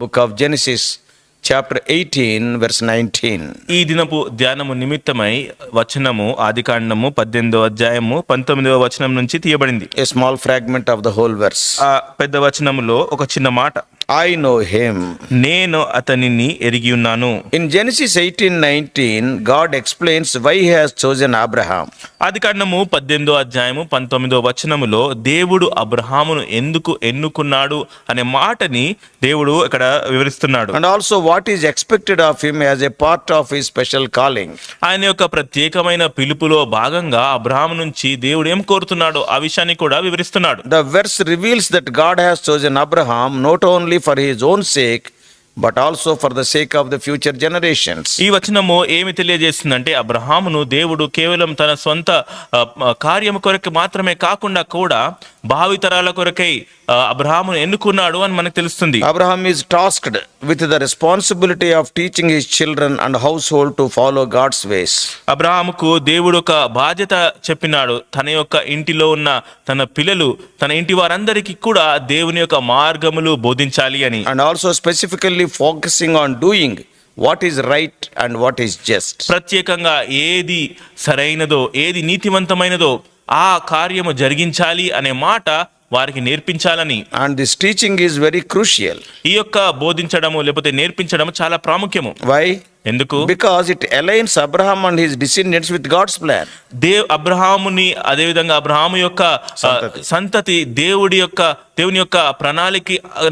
book of Genesis, chapter 18, verse 19. ఈ దినపు ధ్యానము నిమిత్తమై వచనము ఆదికాండము 18వ అధ్యాయము 19వ వచనం నుంచి తీయబడింది. A small fragment of the whole verse. ఆ పెద్ద వచనములో ఒక చిన్న మాట, I know him. నేను అతనిని ఎరిగి ఉన్నాను. In Genesis 18:19, God explains why he has chosen Abraham. ఆదికాండము 18వ అధ్యాయము 19వ వచనములో దేవుడు అబ్రహామును ఎందుకు ఎన్నుకున్నాడు అనే మాటని దేవుడు ఇక్కడ వివరిస్తున్నాడు. And also what is expected of him as a part of his special calling. ఆయన యొక్క ప్రత్యేకమైన పిలుపులో భాగంగా అబ్రహాము నుంచి దేవుడు ఏం కోరుతున్నాడో ఆ విషయాన్ని కూడా వివరిస్తున్నాడు. The verse reveals that God has chosen Abraham not only for his own sake, but also for the sake of the future generations. ఈ వచనము ఏమి తెలియజేస్తుందంటే అబ్రహామును దేవుడు కేవలం తన సొంత కార్యము కొరకు మాత్రమే కాకుండా కూడా భావితరాల కొరకై అబ్రహామును ఎన్నుకున్నాడు అని మనకు తెలుస్తుంది. Abraham is tasked with the responsibility of teaching his children and household to follow God's ways. అబ్రహాముకు దేవుడు ఒక బాధ్యత చెప్పినాడు. తన యొక్క ఇంటిలో ఉన్న తన పిల్లలు, తన ఇంటి వారందరికీ కూడా దేవుని యొక్క మార్గములు బోధించాలి అని. And also specifically focusing on doing what is right and what is just. ప్రత్యేకంగా ఏది సరైనదో, ఏది నీతివంతమైనదో ఆ కార్యము జరిగించాలి అనే మాట వారికి నేర్పించాలని. And this teaching is very crucial. ఈ యొక్క బోధించడము లేకపోతే నేర్పించడము చాలా ప్రాముఖ్యము. Why? ఎందుకు? Because it aligns Abraham and his descendants with God's plan. అబ్రహాముని అదేవిధంగా అబ్రహాము యొక్క సంతతి దేవుని యొక్క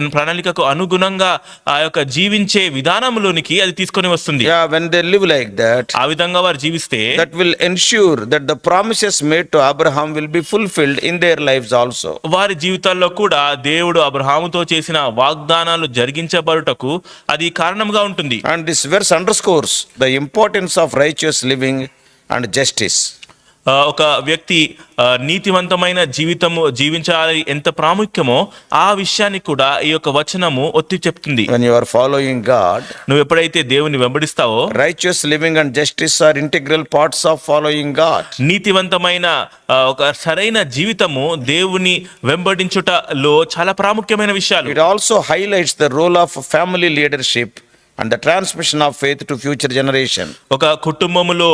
ప్రణాళికకు అనుగుణంగా ఆ యొక్క జీవించే విధానంలోనికి అది తీసుకొని వస్తుంది. Yeah, when they live like that, ఆ విధంగా వారు జీవిస్తే that will ensure that the promises made to Abraham will be fulfilled in their lives also. వారి జీవితాల్లో కూడా దేవుడు అబ్రహాముతో చేసిన వాగ్దానాలు జరిగించబడుటకు అది కారణంగా ఉంటుంది. And this verse underscores the importance of righteous living and justice. ఒక వ్యక్తి నీతివంతమైన జీవితము జీవించాలి ఎంత ప్రాముఖ్యమో ఆ విషయాన్ని కూడా ఈ యొక్క వచనము ఒత్తి చెప్తుంది. When you are following God, నువ్వు ఎప్పుడైతే దేవుని వెంబడిస్తావో righteous living and justice are integral parts of following God. నీతివంతమైన ఒక సరైన జీవితము దేవుని వెంబడించుటలో చాలా ప్రాముఖ్యమైన విషయాలు. It also highlights the role of family leadership and the transmission of faith to future generation. ఒక కుటుంబములో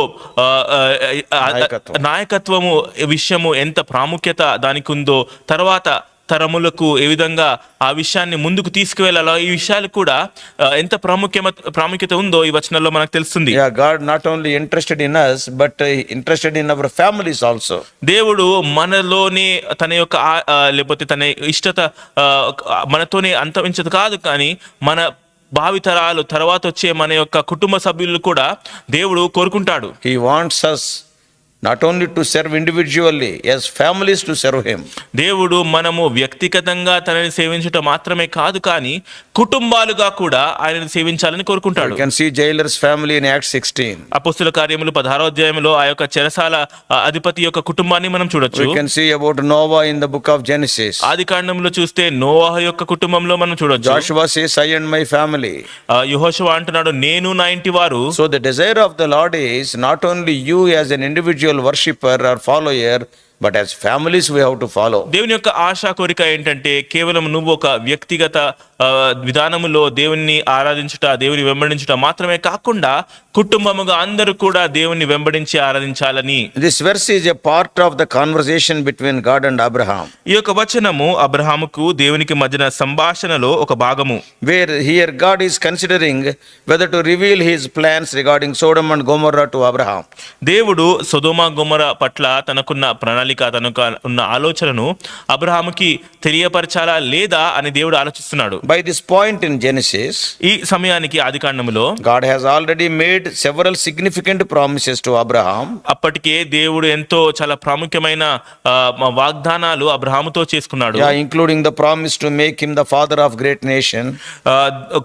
నాయకత్వము విషయము ఎంత ప్రాముఖ్యత దానికి ఉందో, తర్వాత తరములకు ఏ విధంగా ఆ విషయాన్ని ముందుకు తీసుకువెళ్ళాలో ఈ విషయాలు కూడా ఎంత ప్రాముఖ్యత ఉందో ఈ వచనంలో మనకు తెలుస్తుంది. Yeah, God not only interested in us but interested in our families also. దేవుడు మనలోనే తన యొక్క లేకపోతే తన ఇష్టత మనతోనే అంతమించదు కాదు, కానీ మన భావితరాలు తర్వాత వచ్చే మన యొక్క కుటుంబ సభ్యులు కూడా దేవుడు కోరుకుంటాడు. He wants us not only to serve individually, as families to serve him. దేవుడు మనము వ్యక్తిగతంగా తనని సేవించటం మాత్రమే కాదు, కానీ కుటుంబాలుగా కూడా ఆయనను సేవించాలని కోరుకుంటాడు. You can see jailer's family in Acts 16. అపొస్తలుల కార్యములు 16వ అధ్యాయంలో ఆ యొక్క చెరసాల అధిపతి యొక్క కుటుంబాన్ని మనం చూడొచ్చు. We can see about Noah in the book of Genesis. ఆదికాండంలో చూస్తే నోవహు యొక్క కుటుంబంలో మనం చూడొచ్చు. Joshua says, I and my family. యెహోషువ అంటున్నాడు, నేను నా ఇంటి వారు. So the desire of the Lord is not only you as an individual worshipper or follower, but as families we have to follow. దేవుని యొక్క ఆశా కోరిక ఏంటంటే కేవలం నువ్వు ఒక వ్యక్తిగత విధానములో దేవుని ఆరాధించుట, దేవుని వెంబడించుట మాత్రమే కాకుండా కుటుంబముగా అందరూ కూడా దేవుని వెంబడించి ఆరాధించాలని. This verse is a part of the conversation between God and Abraham. ఈ యొక్క వచనము అబ్రహాముకు దేవునికి మధ్యన సంభాషణలో ఒక భాగము. Where here God is considering whether to reveal his plans regarding Sodom and Gomorrah to Abraham. దేవుడు సొదొమ గొమొర పట్ల తనకున్న ప్రణాళిక, తనకు ఉన్న ఆలోచనను అబ్రహాముకి తెలియపరచాలా లేదా అని దేవుడు ఆలోచిస్తున్నాడు. By this point in Genesis, ఈ సమయానికి ఆదికాండములో God has already made several significant promises to Abraham. అప్పటికే దేవుడు ఎంతో చాలా ప్రాముఖ్యమైన వాగ్దానాలు అబ్రహాముతో చేసుకున్నాడు. Yeah, including the promise to make him the father of great nation.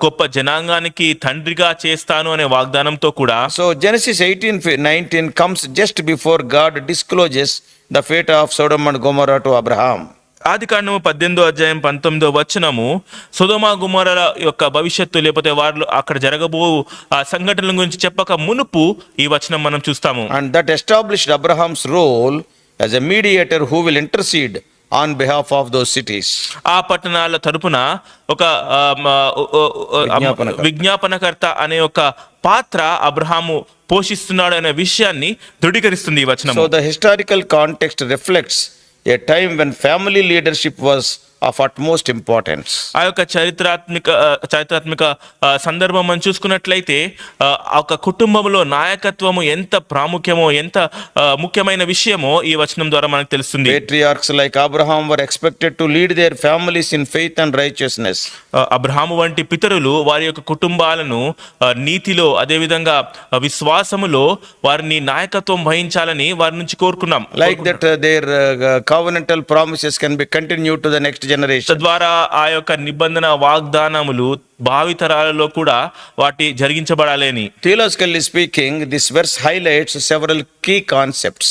గొప్ప జనాంగానికి తండ్రిగా చేస్తాను అనే వాగ్దానంతో కూడా. So Genesis 18:19 comes just before God discloses the fate of Sodom and Gomorrah to Abraham. ఆదికాండము 18వ అధ్యాయం 19వ వచనము సొదొమ గొమొర్రాల యొక్క భవిష్యత్తు లేకపోతే వారు అక్కడ జరగబో ఆ సంఘటనల గురించి చెప్పక మునుపు ఈ వచనం మనం చూస్తాము. And that established Abraham's role as a mediator who will intercede on behalf of those cities. ఆ పట్టణాల తరపున ఒక విజ్ఞాపనకర్త అనే ఒక పాత్ర అబ్రహాము పోషిస్తున్నాడు అనే విషయాన్ని దృఢీకరిస్తుంది ఈ వచనం. So the historical context reflects a time when family leadership was of utmost importance. ఆ యొక్క చారిత్రాత్మక సందర్భం మనం చూసుకున్నట్లయితే ఒక కుటుంబంలో నాయకత్వము ఎంత ప్రాముఖ్యమో, ఎంత ముఖ్యమైన విషయమో ఈ వచనం ద్వారా మనకు తెలుస్తుంది. Patriarchs like Abraham were expected to lead their families in faith and righteousness. Abraham వంటి పితరులు వారి యొక్క కుటుంబాలను నీతిలో, అదేవిధంగా విశ్వాసములో వారిని నాయకత్వం వహించాలని వారి నుంచి కోరుకున్నాం. Like that their covenantal promises can be continued to the next generation. తద్వారా ఆ యొక్క నిబంధన వాగ్దానములు భావితరాలలో కూడా వాటి జరిగించబడాలని. Theologically speaking, this verse highlights several key concepts.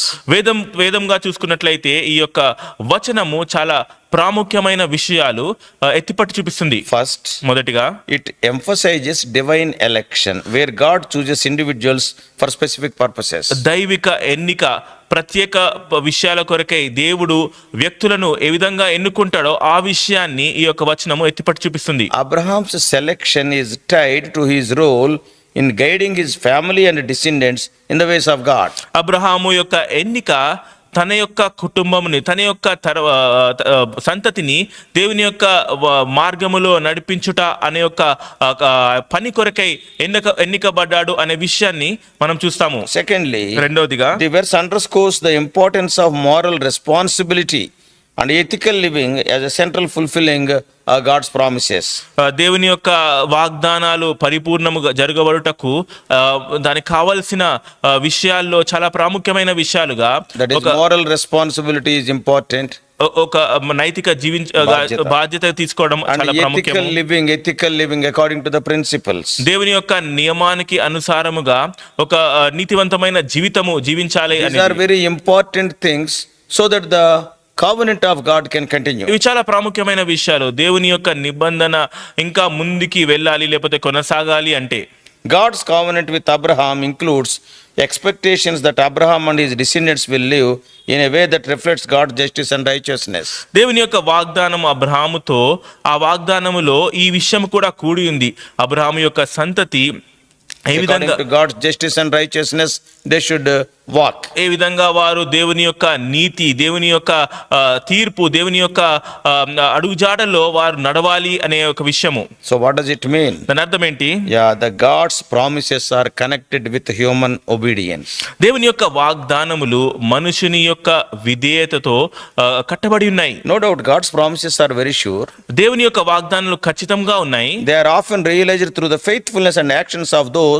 వేదంగా చూసుకున్నట్లయితే ఈ యొక్క వచనము చాలా ప్రాముఖ్యమైన విషయాలు ఎత్తిపట్టి చూపిస్తుంది. First, మొదటిగా it emphasizes divine election, where God chooses individuals for specific purposes. దైవిక ఎన్నిక, ప్రత్యేక విషయాల కొరకై దేవుడు వ్యక్తులను ఏ విధంగా ఎన్నుకుంటాడో ఆ విషయాన్ని ఈ యొక్క వచనము ఎత్తిపట్టి చూపిస్తుంది. Abraham's selection is tied to his role in guiding his family and descendants in the ways of God. Abraham యొక్క ఎన్నిక తన యొక్క కుటుంబముని, తన యొక్క సంతతిని దేవుని యొక్క మార్గములో నడిపించుట అనే యొక్క పని కొరకై ఎన్నికబడ్డాడు అనే విషయాన్ని మనం చూస్తాము. Secondly, రెండవదిగా the verse underscores the importance of moral responsibility and ethical living as a central fulfilling God's promises. దేవుని యొక్క వాగ్దానాలు పరిపూర్ణముగా జరగబడుటకు దానికి కావలసిన విషయాల్లో చాలా ప్రాముఖ్యమైన విషయాలుగా That is, moral responsibility is important. ఒక నైతిక బాధ్యత తీసుకోవడం చాలా ప్రాముఖ్యం. ethical living according to the principles. దేవుని యొక్క నియమానికి అనుసారముగా ఒక నీతివంతమైన జీవితము జీవించాలి. These are very important things so that the covenant of God can continue. ఇవి చాలా ప్రాముఖ్యమైన విషయాలు. దేవుని యొక్క నిబంధన ఇంకా ముందుకి వెళ్ళాలి, లేకపోతే కొనసాగాలి అంటే. God's covenant with Abraham includes expectations that Abraham and his descendants will live in a way that reflects God's justice and righteousness. దేవుని యొక్క వాగ్దానం అబ్రహాముతో, ఆ వాగ్దానములో ఈ విషయం కూడా కూడి ఉంది. అబ్రహాము యొక్క సంతతి ఏ విధంగా God's justice and righteousness they should walk. ఏ విధంగా వారు దేవుని యొక్క నీతి, దేవుని యొక్క తీర్పు, దేవుని యొక్క అడుగుజాడల్లో వారు నడవాలి అనే ఒక విషయము. So what does it mean? దాని అర్థం ఏంటి? The God's promises are connected with human obedience. దేవుని యొక్క వాగ్దానములు మనుషుని యొక్క విధేయతతో కట్టబడి ఉన్నాయి. No doubt God's promises are very sure. దేవుని యొక్క వాగ్దానాలు ఖచ్చితంగా ఉన్నాయి. They are often realized through the faithfulness and actions of those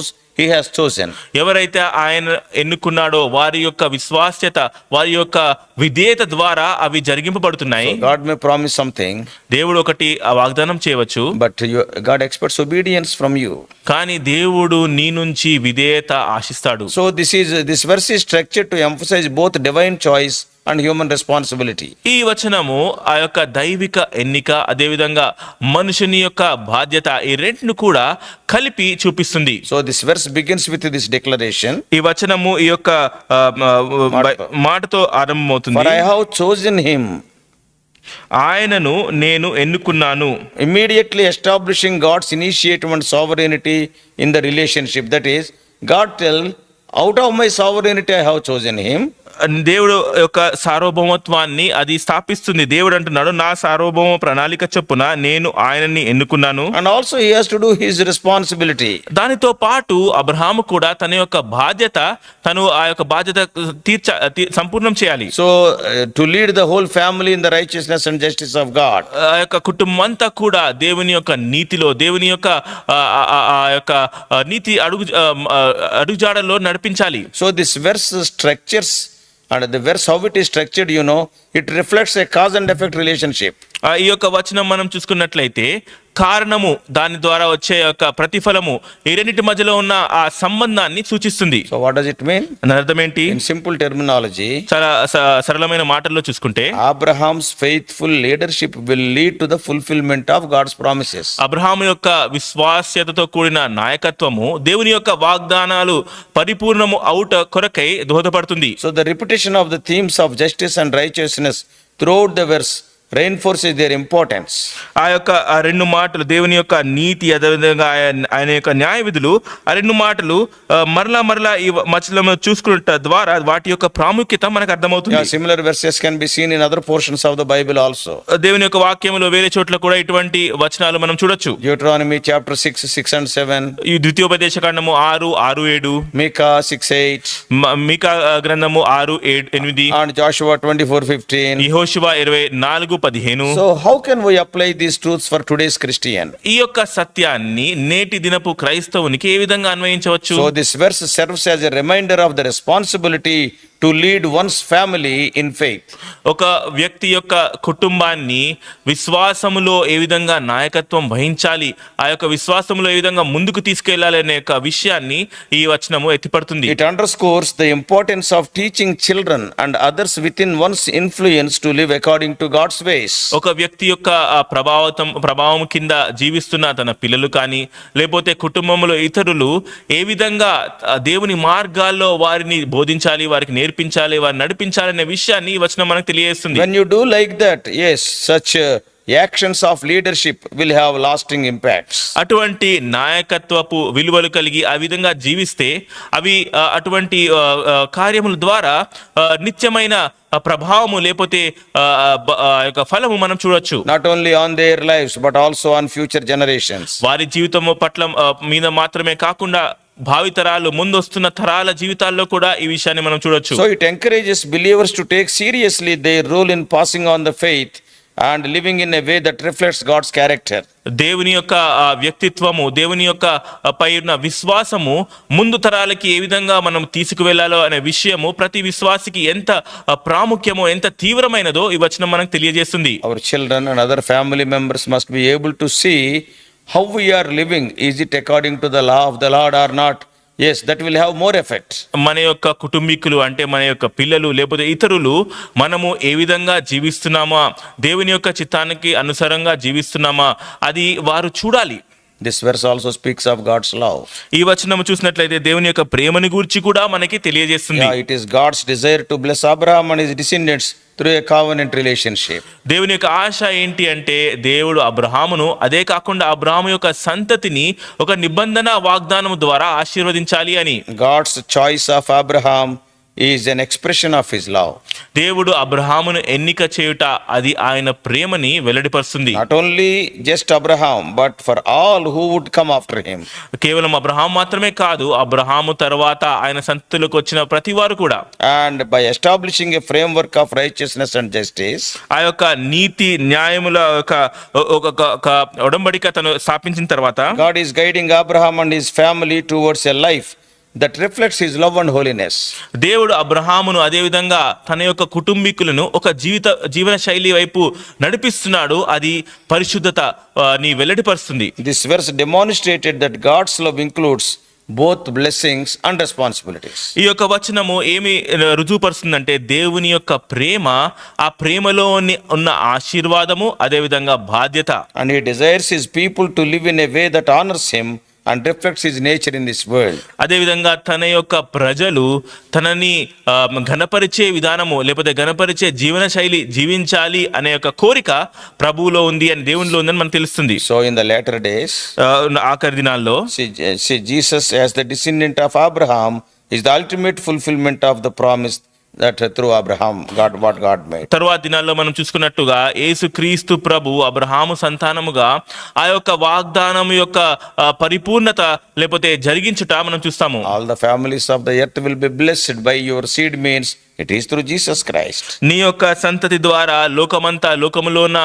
he has chosen. ఎవరైతే ఆయన ఎన్నుకున్నాడో వారి యొక్క విశ్వాస్యత, వారి యొక్క విధేయత ద్వారా అవి జరిగింపబడుతున్నాయి. God may promise something, దేవుడు ఒకటి వాగ్దానం చేయవచ్చు, but God expects obedience from you. కానీ దేవుడు నీ నుంచి విధేయత ఆశిస్తాడు. So this verse is structured to emphasize both divine choice and human responsibility. ఈ వచనము ఆ యొక్క దైవిక ఎన్నిక, అదే విధంగా మనుషుని యొక్క బాధ్యత, ఈ రెండును కూడా కలిపి చూపిస్తుంది. So this verse begins with this declaration. ఈ వచనము ఈ యొక్క మాటతో ఆరంభమవుతుంది. For I have chosen him. ఆయనను నేను ఎన్నుకున్నాను. Immediately establishing God's initiative and sovereignty in the relationship. That is, God tells, out of my sovereignty I have chosen him. దేవుడు యొక్క సార్వభౌమత్వాన్ని అది స్థాపిస్తుంది. దేవుడు అంటున్నాడు, నా సార్వభౌమ ప్రణాళిక చొప్పున నేను ఆయనని ఎన్నుకున్నాను. And also he has to do his responsibility. దానితో పాటు అబ్రహాము కూడా తన యొక్క బాధ్యత, తను ఆ యొక్క బాధ్యత సంపూర్ణం చేయాలి. So to lead the whole family in the righteousness and justice of God. ఆ యొక్క కుటుంబం అంతా కూడా దేవుని యొక్క నీతిలో, దేవుని యొక్క ఆ యొక్క నీతి అడుగుజాడలో నడిపించాలి. So this verse structures, and the verse how it is structured, it reflects a cause and effect relationship. ఈ యొక్క వచనం మనం చూసుకున్నట్లయితే కారణము, దాని ద్వారా వచ్చే యొక్క ప్రతిఫలము, ఈ రెండింటి మధ్యలో ఉన్న ఆ సంబంధాన్ని సూచిస్తుంది. So what does it mean? దాని అర్థం ఏంటి? In simple terminology, చాలా సరళమైన మాటల్లో చూసుకుంటే Abraham's faithful leadership will lead to the fulfillment of God's promises. Abraham యొక్క విశ్వాస్యతతో కూడిన నాయకత్వము దేవుని యొక్క వాగ్దానాలు పరిపూర్ణము అవుట కొరకై దోహదపడుతుంది. So the repetition of the themes of justice and righteousness throughout the verse reinforces their importance. ఆ రెండు మాటలు దేవుని యొక్క నీతి, అదేవిధంగా ఆయన యొక్క న్యాయ విధులు, ఆ రెండు మాటలు మరలా ఈ వచనంలో చూసుకున్న ద్వారా వాటి యొక్క ప్రాముఖ్యత మనకు అర్థమవుతుంది. Yeah, similar verses can be seen in other portions of the Bible also. దేవుని యొక్క వాక్యంలో వేరే చోట్ల కూడా ఇటువంటి వచనాలు మనం చూడొచ్చు. Deuteronomy chapter 6 and 7. ఈ ద్వితీయోపదేశ కాండము 6:7, Micah 6:8. మీకా గ్రంథము 6:8, And Joshua 24:15. యెహోషువ 24:15. So how can we apply these truths for today's Christian? ఈ యొక్క సత్యాన్ని నేటి దినపు క్రైస్తవునికి ఏ విధంగా అన్వయించవచ్చు? So this verse serves as a reminder of the responsibility to lead one's family in faith. ఒక వ్యక్తి యొక్క కుటుంబాన్ని విశ్వాసములో ఏ విధంగా నాయకత్వం వహించాలి, ఆ యొక్క విశ్వాసములో ఏ విధంగా ముందుకు తీసుకెళ్లాలి అనే యొక్క విషయాన్ని ఈ వచనము ఎత్తిపడుతుంది. It underscores the importance of teaching children and others within one's influence to live according to God's ways. ఒక వ్యక్తి యొక్క ప్రభావం కింద జీవిస్తున్న తన పిల్లలు కానీ లేకపోతే కుటుంబంలో ఇతరులు ఏ విధంగా దేవుని మార్గాల్లో వారిని బోధించాలి, వారికి నేర్పించాలి, వారిని నడిపించాలి అనే విషయాన్ని ఈ వచనం మనకు తెలియజేస్తుంది. When you do like that, yes, such actions of leadership will have lasting impacts. అటువంటి నాయకత్వపు విలువలు కలిగి ఆ విధంగా జీవిస్తే అవి అటువంటి కార్యముల ద్వారా నిత్యమైన ప్రభావము లేకపోతే యొక్క ఫలము మనం చూడొచ్చు. Not only on their lives but also on future generations. వారి జీవితము పట్ల మీద మాత్రమే కాకుండా భావితరాలు ముందొస్తున్న తరాల జీవితాల్లో కూడా ఈ విషయాన్ని మనం చూడొచ్చు. So it encourages believers to take seriously their role in passing on the faith and living in a way that reflects God's character. దేవుని యొక్క వ్యక్తిత్వము, దేవుని యొక్క పై ఉన్న విశ్వాసము ముందు తరాలకి ఏ విధంగా మనం తీసుకువెళ్లాలో అనే విషయము ప్రతి విశ్వాసికి ఎంత ప్రాముఖ్యమో, ఎంత తీవ్రమైనదో ఈ వచనం మనకు తెలియజేస్తుంది. Our children and other family members must be able to see how we are living. Is it according to the law of the Lord or not? Yes, that will have more effect. మన యొక్క కుటుంబీకులు అంటే మన యొక్క పిల్లలు లేకపోతే ఇతరులు మనము ఏ విధంగా జీవిస్తున్నామా, దేవుని యొక్క చిత్తానికి అనుసారంగా జీవిస్తున్నామా, అది వారు చూడాలి. This verse also speaks of God's love. ఈ వచనము చూసినట్లయితే దేవుని యొక్క ప్రేమని గురించి కూడా మనకి తెలియజేస్తుంది. Yeah, it is God's desire to bless Abraham and his descendants through a covenant relationship. దేవుని యొక్క ఆశ ఏంటి అంటే దేవుడు అబ్రహామును, అదే కాకుండా అబ్రహాము యొక్క సంతతిని ఒక నిబంధన వాగ్దానం ద్వారా ఆశీర్వదించాలి అని. God's choice of Abraham is an expression of his love. దేవుడు అబ్రహామును ఎన్నిక చేయుట అది ఆయన ప్రేమని వెల్లడిపరుస్తుంది. Not only just Abraham but for all who would come after him. కేవలం అబ్రహాం మాత్రమే కాదు, అబ్రహాము తర్వాత ఆయన సంతతిలోకి వచ్చిన ప్రతి వారు కూడా. And by establishing a framework of righteousness and justice, ఆ యొక్క నీతి న్యాయముల ఒక ఒడంబడిక తను స్థాపించిన తర్వాత God is guiding Abraham and his family towards a life that reflects his love and holiness. దేవుడు అబ్రహామును అదే విధంగా తన యొక్క కుటుంబీకులను ఒక జీవన శైలి వైపు నడిపిస్తున్నాడు, అది పరిశుద్ధత ని వెల్లడిపరుస్తుంది. This verse demonstrated that God's love includes both blessings and responsibilities. ఈ యొక్క వచనము ఏమి రుజువుపరుస్తుందంటే దేవుని యొక్క ప్రేమ, ఆ ప్రేమలో ఉన్న ఆశీర్వాదము, అదే విధంగా బాధ్యత. And he desires his people to live in a way that honors him and reflects his nature in this world. అదే విధంగా తన యొక్క ప్రజలు తనని ఘనపరిచే విధానము లేకపోతే ఘనపరిచే జీవన శైలి జీవించాలి అనే యొక్క కోరిక ప్రభువులో ఉంది అని, దేవునిలో ఉందని మనకు తెలుస్తుంది. So in the latter days, ఆఖరి దినాల్లో see Jesus as the descendant of Abraham is the ultimate fulfillment of the promise that through Abraham what God made. తరువాత దినాల్లో మనం చూసుకున్నట్టుగా యేసుక్రీస్తు ప్రభు అబ్రహాము సంతానముగా ఆ యొక్క వాగ్దానం యొక్క పరిపూర్ణత లేకపోతే జరిగించుట మనం చూస్తాము. All the families of the earth will be blessed by your seed means it is through Jesus Christ. నీ యొక్క సంతతి ద్వారా లోకములో ఉన్న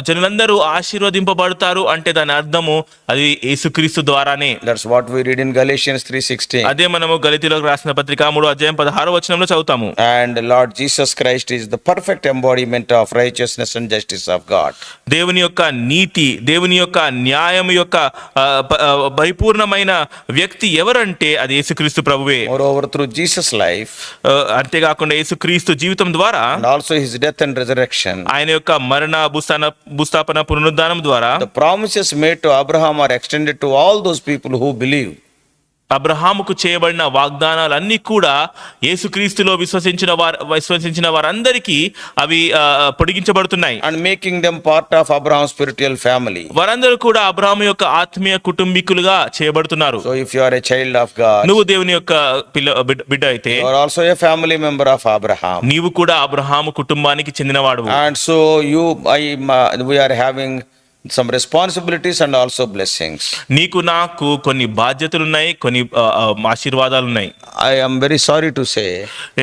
జనులందరూ ఆశీర్వదింపబడతారు అంటే దాని అర్థము అది యేసుక్రీస్తు ద్వారానే. That's what we read in Galatians 3:16. అదే మనము గలతీయులకు రాసిన పత్రిక 3:16 వచనంలో చదువుతాము. And Lord Jesus Christ is the perfect embodiment of righteousness and justice of God. దేవుని యొక్క నీతి, దేవుని యొక్క న్యాయం యొక్క పరిపూర్ణమైన వ్యక్తి ఎవరంటే అది యేసుక్రీస్తు ప్రభువే. Moreover, through Jesus' life, అంతేకాకుండా యేసుక్రీస్తు జీవితం ద్వారా and also his death and resurrection, ఆయన యొక్క మరణ భూస్థాపన పునరుద్ధానం ద్వారా the promises made to Abraham are extended to all those people who believe. అబ్రహాముకు చేయబడిన వాగ్దానాలన్నీ కూడా యేసుక్రీస్తులో విశ్వసించిన వారందరికీ అవి పొడిగించబడుతున్నాయి. And making them part of Abraham's spiritual family. వారందరూ కూడా అబ్రహాము యొక్క ఆత్మీయ కుటుంబీకులుగా చేయబడుతున్నారు. So if you are a child of God, నువ్వు దేవుని యొక్క బిడ్డ అయితే you are also a family member of Abraham. నీవు కూడా అబ్రహాము కుటుంబానికి చెందినవాడు. And so we are having some responsibilities and also blessings. నీకు నాకు కొన్ని బాధ్యతలు ఉన్నాయి, కొన్ని ఆశీర్వాదాలు ఉన్నాయి. I am very sorry to say,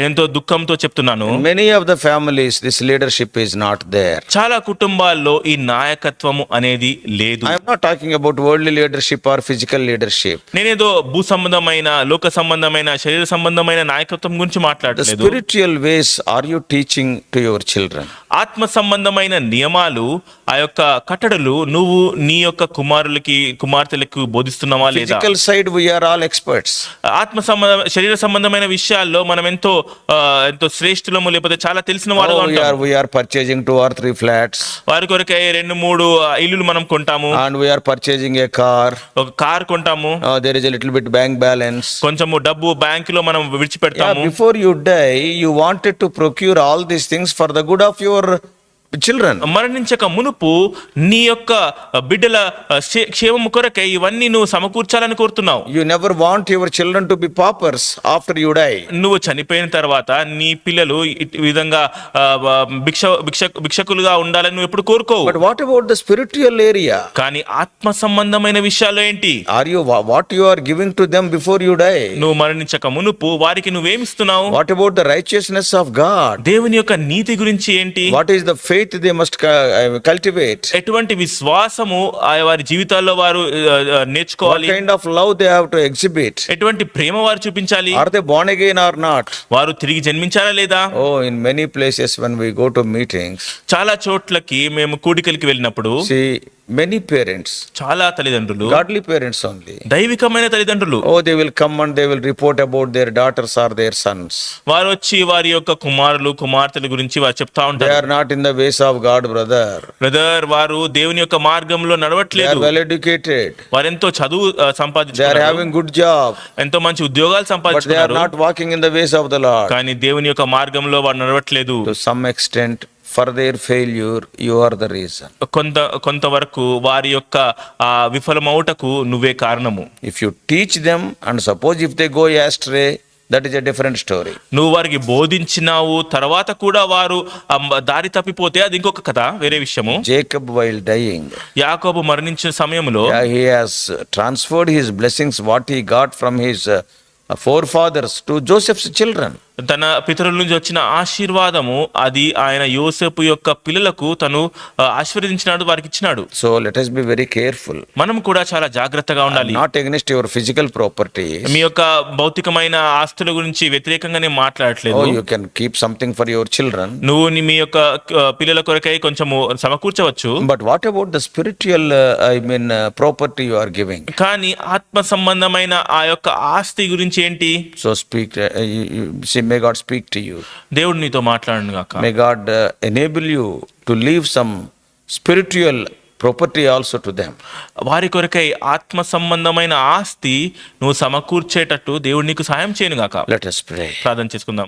ఎంతో దుఃఖంతో చెప్తున్నాను, many of the families this leadership is not there. చాలా కుటుంబాల్లో ఈ నాయకత్వము అనేది లేదు. I am not talking about worldly leadership or physical leadership. నేనేదో భూ సంబంధమైన, లోక సంబంధమైన, శరీర సంబంధమైన నాయకత్వం గురించి The మాట్లాడలేదు. spiritual ways are you teaching to your children? ఆత్మ సంబంధమైన నియమాలు, ఆ యొక్క కట్టడలు నువ్వు నీ యొక్క కుమార్తెలకు బోధిస్తున్నావా లేదా? Physical side we are all experts. ఆత్మ శరీర సంబంధమైన విషయాల్లో మనం ఎంతో శ్రేష్ఠులము, లేకపోతే చాలా తెలిసిన వారు. We are purchasing 2 or 3 flats. వారి కొరకే 2-3 ఇల్లులు మనం కొంటాము. And we are purchasing a car. ఒక car కొంటాము. There is a little bit bank balance. కొంచెము డబ్బు బ్యాంకులో మనం విడిచిపెడతాము. Before you die, you wanted to procure all these things for the good of your children. మరణించక మునుపు నీ యొక్క బిడ్డల క్షేమము కొరకై ఇవన్నీ నువ్వు సమకూర్చాలని కోరుతున్నావు. You never want your children to be paupers after you die. నువ్వు చనిపోయిన తర్వాత నీ పిల్లలు ఈ విధంగా భిక్షకులుగా ఉండాలని నువ్వు ఎప్పుడు కోరుకోవు. But what about the spiritual area? కానీ ఆత్మ సంబంధమైన విషయాలు ఏంటి? What you are giving to them before you die? నువ్వు మరణించక మునుపు వారికి నువ్వేమిస్తున్నావు? What about the righteousness of God? దేవుని యొక్క నీతి గురించి ఏంటి? What is the faith they must cultivate? ఎటువంటి విశ్వాసము వారి జీవితాల్లో వారు నేర్చుకోవాలి? What kind of love they have to exhibit? ఎటువంటి ప్రేమ వారు చూపించాలి? Are they born again or not? వారు తిరిగి జన్మించారా లేదా? Oh, in many places when we go to meetings, చాలా చోట్లకి మేము కూడికలకి వెళ్ళినప్పుడు see many parents, చాలా తల్లిదండ్రులు, godly parents only, దైవికమైన తల్లిదండ్రులు, oh they will come and they will report about their daughters or their sons. వారు వచ్చి వారి యొక్క కుమార్తెల గురించి వారు చెప్తా They ఉంటారు. are not in the ways of God, brother. వారు దేవుని యొక్క మార్గంలో They are నడవట్లేదు. well educated. వారు ఎంతో చదువు They are సంపాదించుకున్నారు, having good job, ఎంతో మంచి ఉద్యోగాలు but they are సంపాదించుకున్నారు. not walking in the ways of the Lord. కానీ దేవుని యొక్క మార్గంలో వారు నడవట్లేదు. To some extent, for their failure, you are the reason. కొంతవరకు వారి యొక్క విఫలమవుటకు నువ్వే కారణము. If you teach them and suppose if they go astray, that is a different story. నువ్వు వారికి బోధించినావు, తర్వాత కూడా వారు దారి తప్పిపోతే అది ఇంకొక కథ, వేరే విషయము. Jacob, while dying, యాకోబు మరణించిన సమయంలో he has transferred his blessings, what he got from his forefathers, to Joseph's children. తన పితరుల నుంచి వచ్చిన ఆశీర్వాదము అది ఆయన యోసేపు యొక్క పిల్లలకు తను ఆశీర్వదించినాడు, వారికి ఇచ్చినాడు. So let us be very careful. మనం కూడా చాలా జాగ్రత్తగా ఉండాలి. Not against your physical property. మీ యొక్క భౌతికమైన ఆస్తుల గురించి వ్యతిరేకంగానే మాట్లాడట్లేదు. Oh, you can keep something for your children. నువ్వు మీ యొక్క పిల్లల కొరకై కొంచెము సమకూర్చవచ్చు. But what about the spiritual property you are giving? కానీ ఆత్మ సంబంధమైన ఆ యొక్క ఆస్తి గురించి ఏంటి? So speak, may God speak to you. దేవుడు నీతో మాట్లాడను గాక. May God enable you to leave some spiritual property also to them. వారి కొరకై ఆత్మ సంబంధమైన ఆస్తి నువ్వు సమకూర్చేటట్టు దేవుడు నీకు సాయం చేయను గాక. Let us pray. ప్రార్థన చేసుకుందాం.